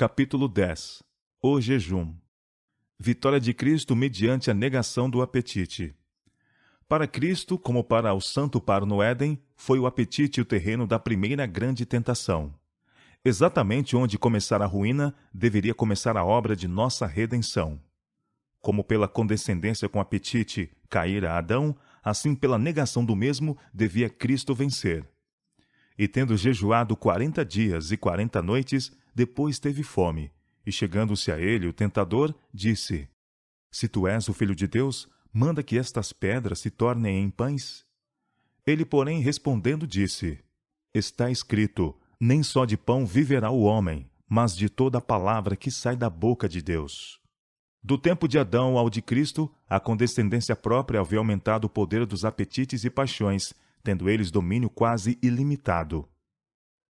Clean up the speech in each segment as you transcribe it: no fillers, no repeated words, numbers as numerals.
Capítulo 10. O jejum. Vitória de Cristo mediante a negação do apetite. Para Cristo, como para o santo paro no Éden, foi o apetite o terreno da primeira grande tentação. Exatamente onde começar a ruína, deveria começar a obra de nossa redenção. Como pela condescendência com o apetite caíra Adão, assim pela negação do mesmo devia Cristo vencer. E tendo jejuado 40 dias e 40 noites, depois teve fome, e chegando-se a ele o tentador, disse: Se tu és o Filho de Deus, manda que estas pedras se tornem em pães. Ele, porém, respondendo, disse: Está escrito, nem só de pão viverá o homem, mas de toda a palavra que sai da boca de Deus. Do tempo de Adão ao de Cristo, a condescendência própria havia aumentado o poder dos apetites e paixões, tendo eles domínio quase ilimitado.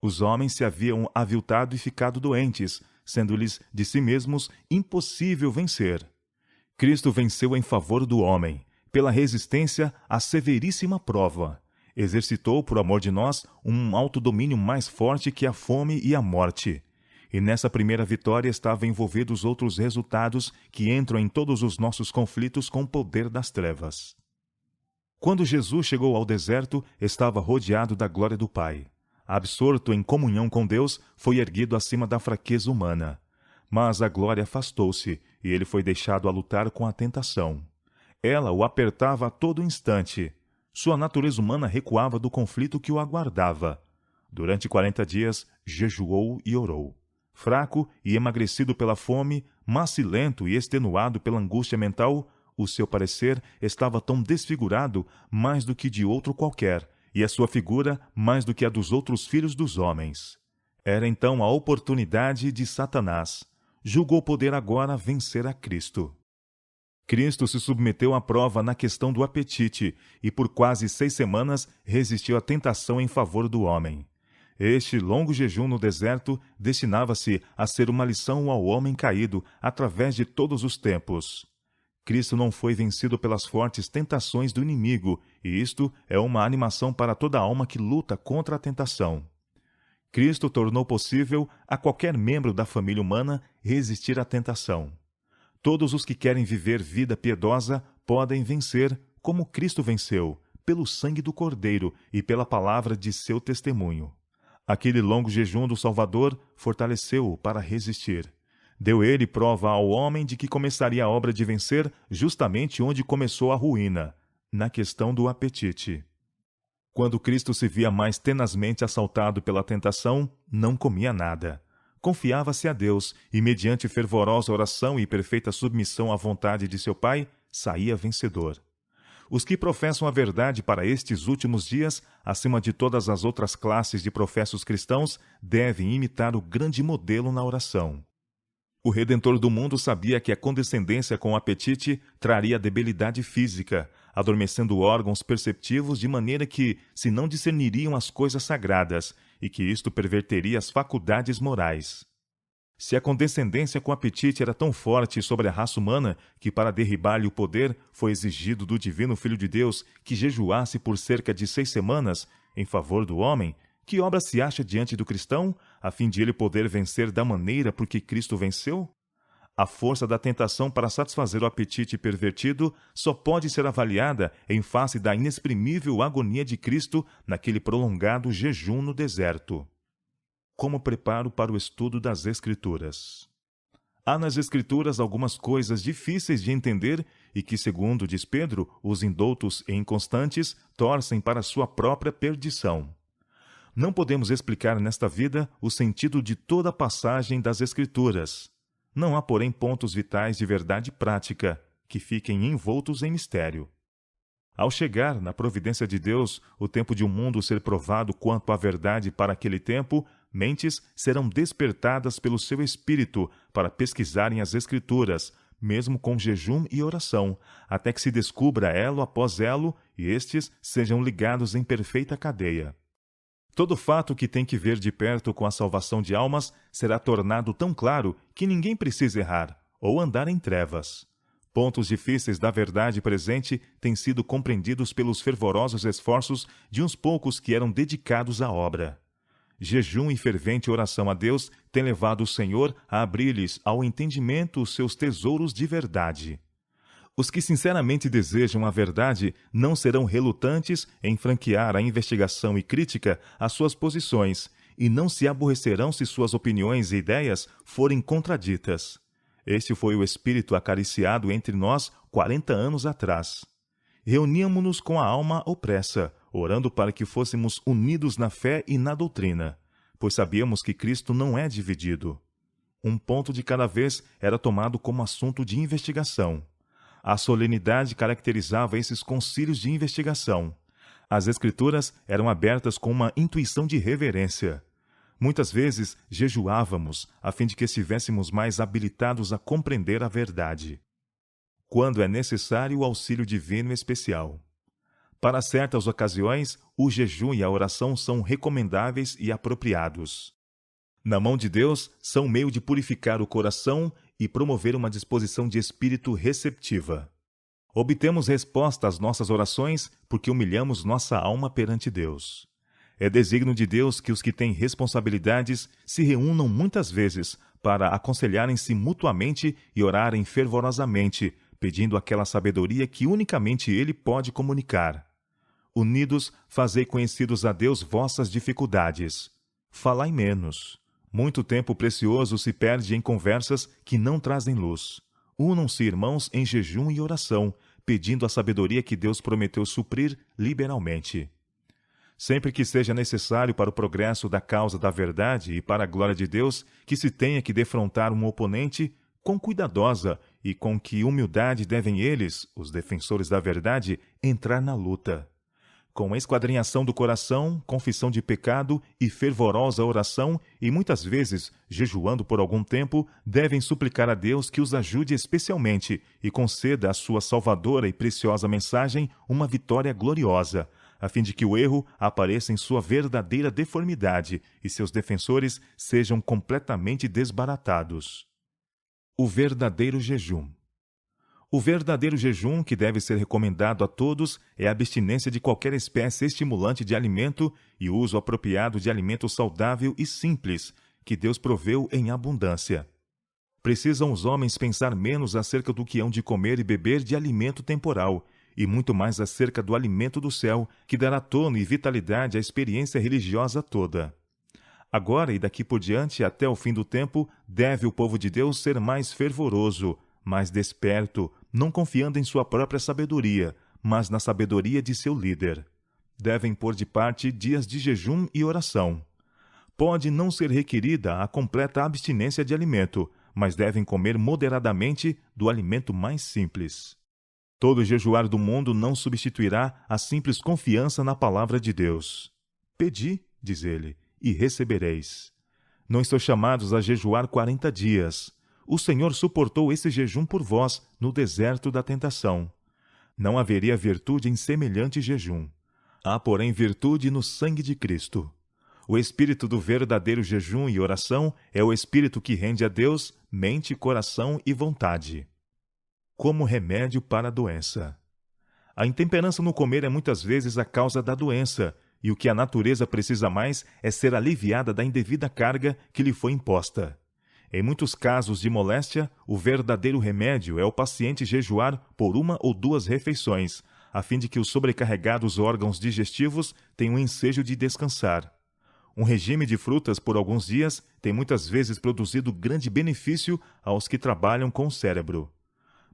Os homens se haviam aviltado e ficado doentes, sendo-lhes de si mesmos impossível vencer. Cristo venceu em favor do homem, pela resistência à severíssima prova. Exercitou, por amor de nós, um autodomínio mais forte que a fome e a morte. E nessa primeira vitória estavam envolvidos outros resultados que entram em todos os nossos conflitos com o poder das trevas. Quando Jesus chegou ao deserto, estava rodeado da glória do Pai. Absorto em comunhão com Deus, foi erguido acima da fraqueza humana. Mas a glória afastou-se, e ele foi deixado a lutar com a tentação. Ela o apertava a todo instante. Sua natureza humana recuava do conflito que o aguardava. Durante 40 dias, jejuou e orou. Fraco e emagrecido pela fome, macilento e extenuado pela angústia mental, o seu parecer estava tão desfigurado mais do que de outro qualquer, e a sua figura mais do que a dos outros filhos dos homens. Era então a oportunidade de Satanás. Julgou poder agora vencer a Cristo. Cristo se submeteu à prova na questão do apetite, e por quase 6 semanas resistiu à tentação em favor do homem. Este longo jejum no deserto destinava-se a ser uma lição ao homem caído através de todos os tempos. Cristo não foi vencido pelas fortes tentações do inimigo, e isto é uma animação para toda alma que luta contra a tentação. Cristo tornou possível a qualquer membro da família humana resistir à tentação. Todos os que querem viver vida piedosa podem vencer, como Cristo venceu, pelo sangue do Cordeiro e pela palavra de seu testemunho. Aquele longo jejum do Salvador fortaleceu-o para resistir. Deu ele prova ao homem de que começaria a obra de vencer justamente onde começou a ruína, na questão do apetite. Quando Cristo se via mais tenazmente assaltado pela tentação, não comia nada. Confiava-se a Deus e, mediante fervorosa oração e perfeita submissão à vontade de seu Pai, saía vencedor. Os que professam a verdade para estes últimos dias, acima de todas as outras classes de professos cristãos, devem imitar o grande modelo na oração. O Redentor do mundo sabia que a condescendência com o apetite traria debilidade física, adormecendo órgãos perceptivos de maneira que se não discerniriam as coisas sagradas, e que isto perverteria as faculdades morais. Se a condescendência com o apetite era tão forte sobre a raça humana que para derribar-lhe o poder foi exigido do divino Filho de Deus que jejuasse por cerca de 6 semanas em favor do homem, que obra se acha diante do cristão, a fim de ele poder vencer da maneira por que Cristo venceu? A força da tentação para satisfazer o apetite pervertido só pode ser avaliada em face da inexprimível agonia de Cristo naquele prolongado jejum no deserto. Como preparo para o estudo das Escrituras? Há nas Escrituras algumas coisas difíceis de entender e que, segundo diz Pedro, os indoutos e inconstantes torcem para sua própria perdição. Não podemos explicar nesta vida o sentido de toda a passagem das Escrituras. Não há, porém, pontos vitais de verdade prática que fiquem envoltos em mistério. Ao chegar, na providência de Deus, o tempo de um mundo ser provado quanto à verdade para aquele tempo, mentes serão despertadas pelo seu espírito para pesquisarem as Escrituras, mesmo com jejum e oração, até que se descubra elo após elo e estes sejam ligados em perfeita cadeia. Todo fato que tem que ver de perto com a salvação de almas será tornado tão claro que ninguém precisa errar ou andar em trevas. Pontos difíceis da verdade presente têm sido compreendidos pelos fervorosos esforços de uns poucos que eram dedicados à obra. jejum e fervente oração a Deus têm levado o Senhor a abrir-lhes ao entendimento os seus tesouros de verdade. Os que sinceramente desejam a verdade não serão relutantes em franquear a investigação e crítica às suas posições, e não se aborrecerão se suas opiniões e ideias forem contraditas. Este foi o espírito acariciado entre nós 40 anos atrás. Reuníamo-nos com a alma opressa, orando para que fôssemos unidos na fé e na doutrina, pois sabíamos que Cristo não é dividido. Um ponto de cada vez era tomado como assunto de investigação. A solenidade caracterizava esses concílios de investigação. As Escrituras eram abertas com uma intuição de reverência. Muitas vezes jejuávamos, a fim de que estivéssemos mais habilitados a compreender a verdade. Quando é necessário o auxílio divino especial. Para certas ocasiões, o jejum e a oração são recomendáveis e apropriados. Na mão de Deus, são meio de purificar o coração e promover uma disposição de espírito receptiva. Obtemos resposta às nossas orações porque humilhamos nossa alma perante Deus. É desígnio de Deus que os que têm responsabilidades se reúnam muitas vezes para aconselharem-se mutuamente e orarem fervorosamente, pedindo aquela sabedoria que unicamente Ele pode comunicar. Unidos, fazei conhecidos a Deus vossas dificuldades. Falai menos. Muito tempo precioso se perde em conversas que não trazem luz. Unam-se, irmãos, em jejum e oração, pedindo a sabedoria que Deus prometeu suprir liberalmente. Sempre que seja necessário para o progresso da causa da verdade e para a glória de Deus, que se tenha que defrontar um oponente, quão cuidadosa e com que humildade devem eles, os defensores da verdade, entrar na luta. Com esquadrinhação do coração, confissão de pecado e fervorosa oração, e muitas vezes, jejuando por algum tempo, devem suplicar a Deus que os ajude especialmente e conceda à sua salvadora e preciosa mensagem uma vitória gloriosa, a fim de que o erro apareça em sua verdadeira deformidade e seus defensores sejam completamente desbaratados. O verdadeiro jejum. O verdadeiro jejum que deve ser recomendado a todos é a abstinência de qualquer espécie estimulante de alimento e o uso apropriado de alimento saudável e simples, que Deus proveu em abundância. Precisam os homens pensar menos acerca do que hão de comer e beber de alimento temporal, e muito mais acerca do alimento do céu, que dará tono e vitalidade à experiência religiosa toda. Agora e daqui por diante, até o fim do tempo, deve o povo de Deus ser mais fervoroso, mais desperto, não confiando em sua própria sabedoria, mas na sabedoria de seu líder. Devem pôr de parte dias de jejum e oração. Pode não ser requerida a completa abstinência de alimento, mas devem comer moderadamente do alimento mais simples. Todo jejuar do mundo não substituirá a simples confiança na palavra de Deus. Pedi, diz ele, e recebereis. Não estou chamados a jejuar 40 dias. O Senhor suportou esse jejum por vós no deserto da tentação. Não haveria virtude em semelhante jejum. Há, porém, virtude no sangue de Cristo. O espírito do verdadeiro jejum e oração é o espírito que rende a Deus mente, coração e vontade. Como remédio para a doença. A intemperança no comer é muitas vezes a causa da doença, e o que a natureza precisa mais é ser aliviada da indevida carga que lhe foi imposta. Em muitos casos de moléstia, o verdadeiro remédio é o paciente jejuar por 1 ou 2 refeições, a fim de que os sobrecarregados órgãos digestivos tenham ensejo de descansar. Um regime de frutas por alguns dias tem muitas vezes produzido grande benefício aos que trabalham com o cérebro.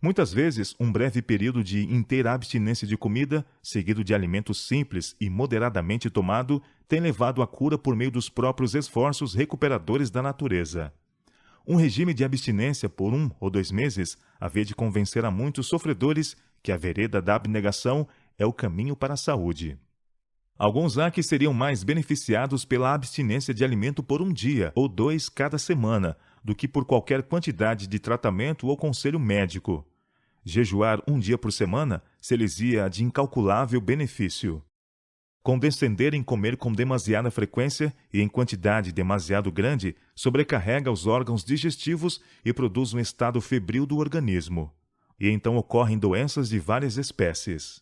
Muitas vezes, um breve período de inteira abstinência de comida, seguido de alimentos simples e moderadamente tomado, tem levado à cura por meio dos próprios esforços recuperadores da natureza. Um regime de abstinência por 1 ou 2 meses havia de convencer a muitos sofredores que a vereda da abnegação é o caminho para a saúde. Alguns há que seriam mais beneficiados pela abstinência de alimento por 1 dia ou 2 cada semana, do que por qualquer quantidade de tratamento ou conselho médico. Jejuar 1 dia por semana se lhes ia de incalculável benefício. Condescender em comer com demasiada frequência e em quantidade demasiado grande sobrecarrega os órgãos digestivos e produz um estado febril do organismo. E então ocorrem doenças de várias espécies.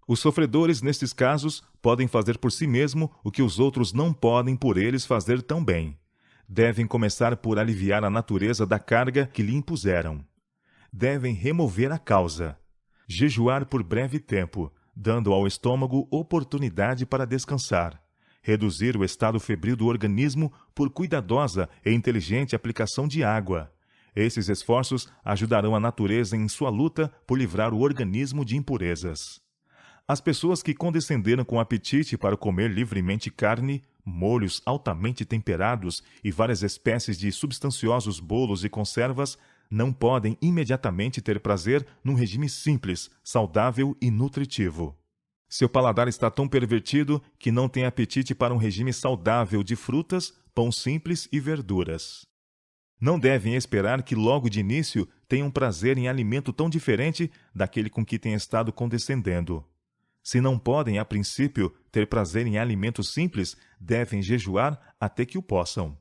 Os sofredores, nestes casos, podem fazer por si mesmo o que os outros não podem por eles fazer tão bem. Devem começar por aliviar a natureza da carga que lhe impuseram. Devem remover a causa. Jejuar por breve tempo, dando ao estômago oportunidade para descansar. Reduzir o estado febril do organismo por cuidadosa e inteligente aplicação de água. Esses esforços ajudarão a natureza em sua luta por livrar o organismo de impurezas. As pessoas que condescenderam com apetite para comer livremente carne, molhos altamente temperados e várias espécies de substanciosos bolos e conservas não podem imediatamente ter prazer num regime simples, saudável e nutritivo. Seu paladar está tão pervertido que não tem apetite para um regime saudável de frutas, pão simples e verduras. Não devem esperar que logo de início tenham prazer em alimento tão diferente daquele com que têm estado condescendendo. Se não podem, a princípio, ter prazer em alimentos simples, devem jejuar até que o possam.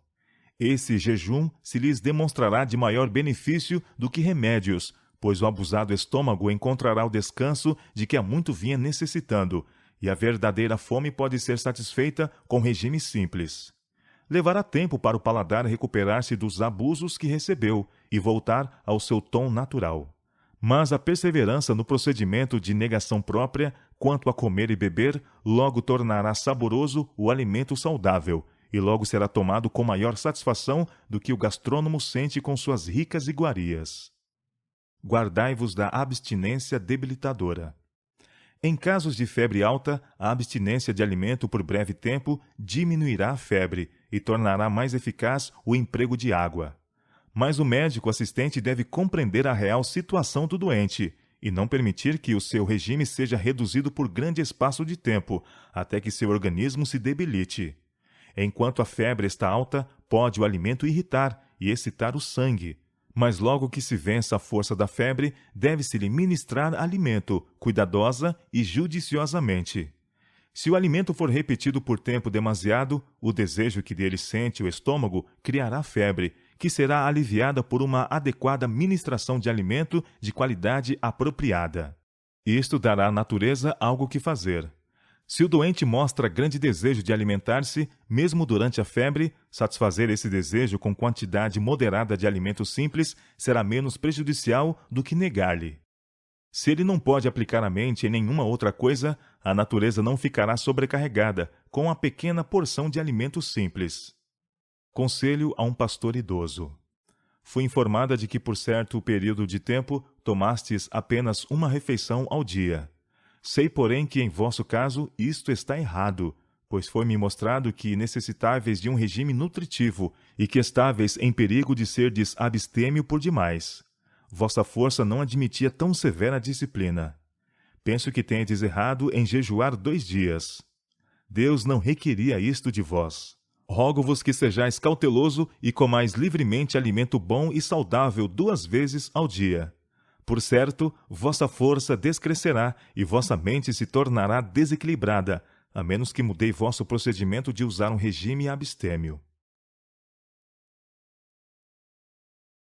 Esse jejum se lhes demonstrará de maior benefício do que remédios, pois o abusado estômago encontrará o descanso de que há muito vinha necessitando, e a verdadeira fome pode ser satisfeita com regime simples. Levará tempo para o paladar recuperar-se dos abusos que recebeu e voltar ao seu tom natural. Mas a perseverança no procedimento de negação própria, quanto a comer e beber, logo tornará saboroso o alimento saudável, e logo será tomado com maior satisfação do que o gastrônomo sente com suas ricas iguarias. Guardai-vos da abstinência debilitadora. Em casos de febre alta, a abstinência de alimento por breve tempo diminuirá a febre e tornará mais eficaz o emprego de água. Mas o médico assistente deve compreender a real situação do doente e não permitir que o seu regime seja reduzido por grande espaço de tempo, até que seu organismo se debilite. Enquanto a febre está alta, pode o alimento irritar e excitar o sangue. Mas logo que se vença a força da febre, deve-se-lhe ministrar alimento, cuidadosa e judiciosamente. Se o alimento for repetido por tempo demasiado, o desejo que dele sente o estômago criará febre, que será aliviada por uma adequada ministração de alimento de qualidade apropriada. Isto dará à natureza algo que fazer. Se o doente mostra grande desejo de alimentar-se, mesmo durante a febre, satisfazer esse desejo com quantidade moderada de alimento simples será menos prejudicial do que negar-lhe. Se ele não pode aplicar a mente em nenhuma outra coisa, a natureza não ficará sobrecarregada com a pequena porção de alimento simples. Conselho a um pastor idoso. Fui informada de que por certo período de tempo tomastes apenas uma refeição ao dia. Sei, porém, que em vosso caso isto está errado, pois foi-me mostrado que necessitáveis de um regime nutritivo e que estáveis em perigo de serdes abstêmio por demais. Vossa força não admitia tão severa disciplina. Penso que tendes errado em jejuar 2 dias. Deus não requeria isto de vós. Rogo-vos que sejais cauteloso e comais livremente alimento bom e saudável 2 vezes ao dia. Por certo, vossa força descrescerá e vossa mente se tornará desequilibrada, a menos que mudei vosso procedimento de usar um regime abstêmio.